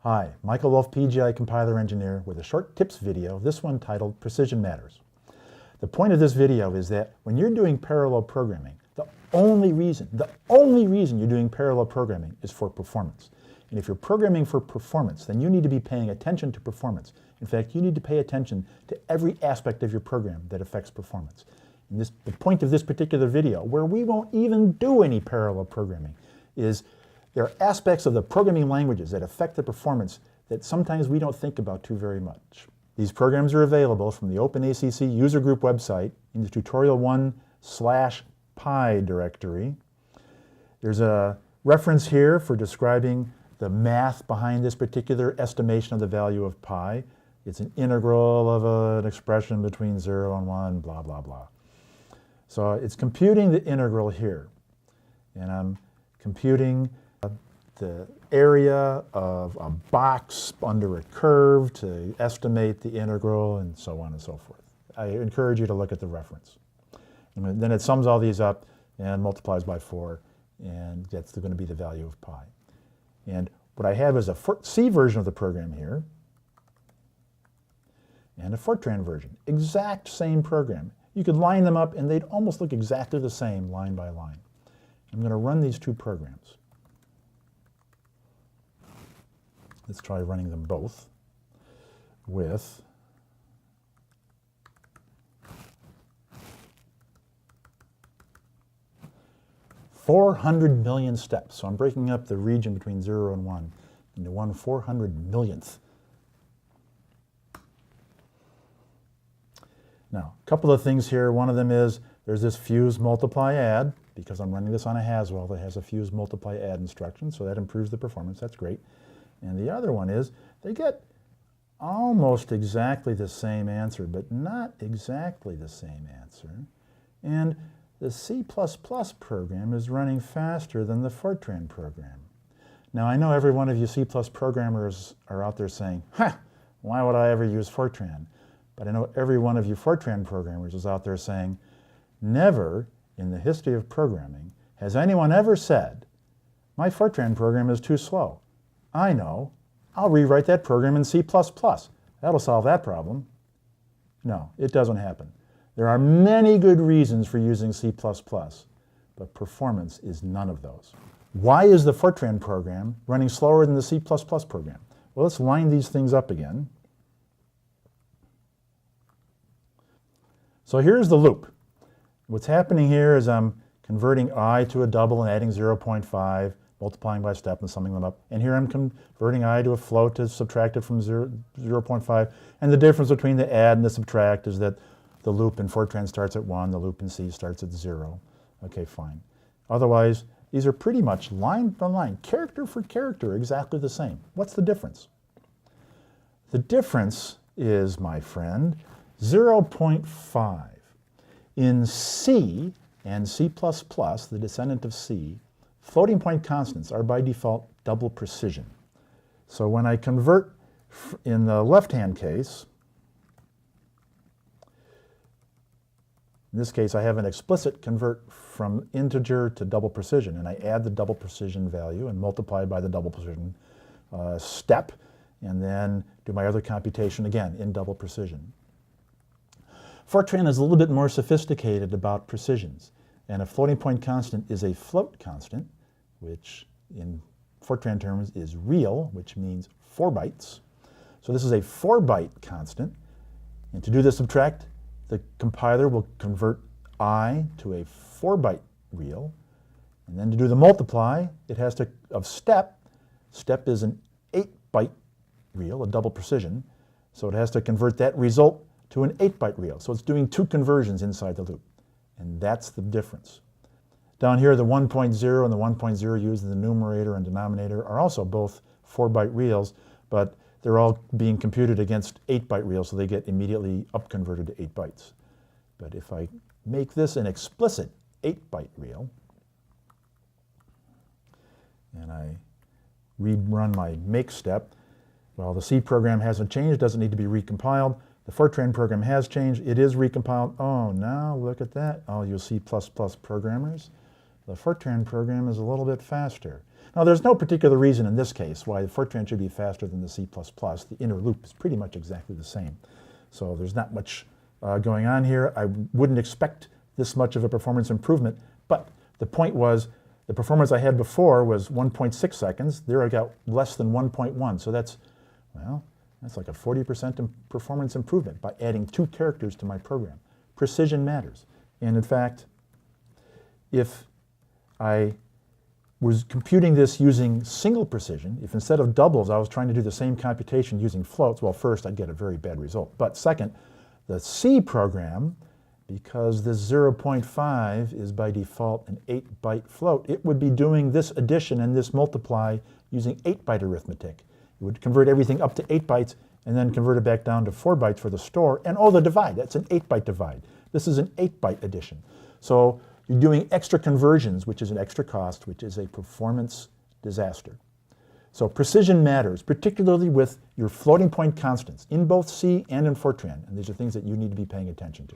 Hi, Michael Wolf, PGI compiler engineer, with a short tips video, this one titled Precision Matters. The point of this video is that when you're doing parallel programming, the only reason you're doing parallel programming is for performance. And if you're programming for performance, then you need to be paying attention to performance. In fact, you need to pay attention to every aspect of your program that affects performance. And the point of this particular video, where we won't even do any parallel programming, is there are aspects of the programming languages that affect the performance that sometimes we don't think about too very much. These programs are available from the OpenACC user group website in the tutorial 1/pi directory. There's a reference here for describing the math behind this particular estimation of the value of pi. It's an integral of an expression between 0 and 1, blah, blah, blah. So it's computing the integral here. And I'm computing the area of a box under a curve to estimate the integral, and so on and so forth. I encourage you to look at the reference. And then it sums all these up and multiplies by 4, and that's going to be the value of pi. And what I have is a C version of the program here and a Fortran version. Exact same program. You could line them up and they'd almost look exactly the same line by line. I'm going to run these two programs. Let's try running them both with $400 million steps. So I'm breaking up the region between 0 and 1 into 1/400 millionth. Now, a couple of things here. One of them is there's this fuse multiply add, because I'm running this on a Haswell that has a fuse multiply add instruction, so that improves the performance. That's great. And the other one is they get almost exactly the same answer, but not exactly the same answer. And the C++ program is running faster than the Fortran program. Now, I know every one of you C++ programmers are out there saying, "Ha, why would I ever use Fortran?" But I know every one of you Fortran programmers is out there saying, never in the history of programming has anyone ever said, "My Fortran program is too slow. I know, I'll rewrite that program in C++. That'll solve that problem." No, it doesn't happen. There are many good reasons for using C++, but performance is none of those. Why is the Fortran program running slower than the C++ program? Well, let's line these things up again. So here's the loop. What's happening here is I'm converting I to a double and adding 0.5, multiplying by step and summing them up. And here I'm converting I to a float to subtract it from 0.5. And the difference between the add and the subtract is that the loop in Fortran starts at 1, the loop in C starts at 0. Okay, fine. Otherwise, these are pretty much line by line, character for character, exactly the same. What's the difference? The difference is, my friend, 0.5. In C and C++, the descendant of C, floating point constants are by default double precision. So when I convert in the left-hand case, in this case I have an explicit convert from integer to double precision, and I add the double precision value and multiply by the double precision step, and then do my other computation again in double precision. Fortran is a little bit more sophisticated about precisions, and a floating point constant is a float constant, which in Fortran terms is real, which means 4 bytes. So this is a 4-byte constant. And to do the subtract, the compiler will convert I to a 4-byte real. And then to do the multiply, it has to, of step is an 8-byte real, a double precision. So it has to convert that result to an 8-byte real. So it's doing 2 conversions inside the loop. And that's the difference. Down here, the 1.0 and the 1.0 used in the numerator and denominator are also both 4-byte reals, but they're all being computed against 8-byte reals, so they get immediately up-converted to 8 bytes. But if I make this an explicit 8-byte real, and I rerun my make step, well, the C program hasn't changed, doesn't need to be recompiled. The Fortran program has changed, it is recompiled. Oh, now look at that, all you C++ programmers. The Fortran program is a little bit faster. Now, there's no particular reason in this case why the Fortran should be faster than the C++. The inner loop is pretty much exactly the same. So there's not much going on here. I wouldn't expect this much of a performance improvement, but the point was the performance I had before was 1.6 seconds. There I got less than 1.1. So that's, well, that's like a 40% performance improvement by adding 2 characters to my program. Precision matters. And in fact, if I was computing this using single precision, if instead of doubles I was trying to do the same computation using floats, well, first I'd get a very bad result. But second, the C program, because this 0.5 is by default an 8-byte float, it would be doing this addition and this multiply using 8-byte arithmetic. It would convert everything up to 8 bytes and then convert it back down to 4 bytes for the store. And oh, the divide, that's an 8-byte divide. This is an 8-byte addition. So you're doing extra conversions, which is an extra cost, which is a performance disaster. So precision matters, particularly with your floating point constants in both C and in Fortran. And these are things that you need to be paying attention to.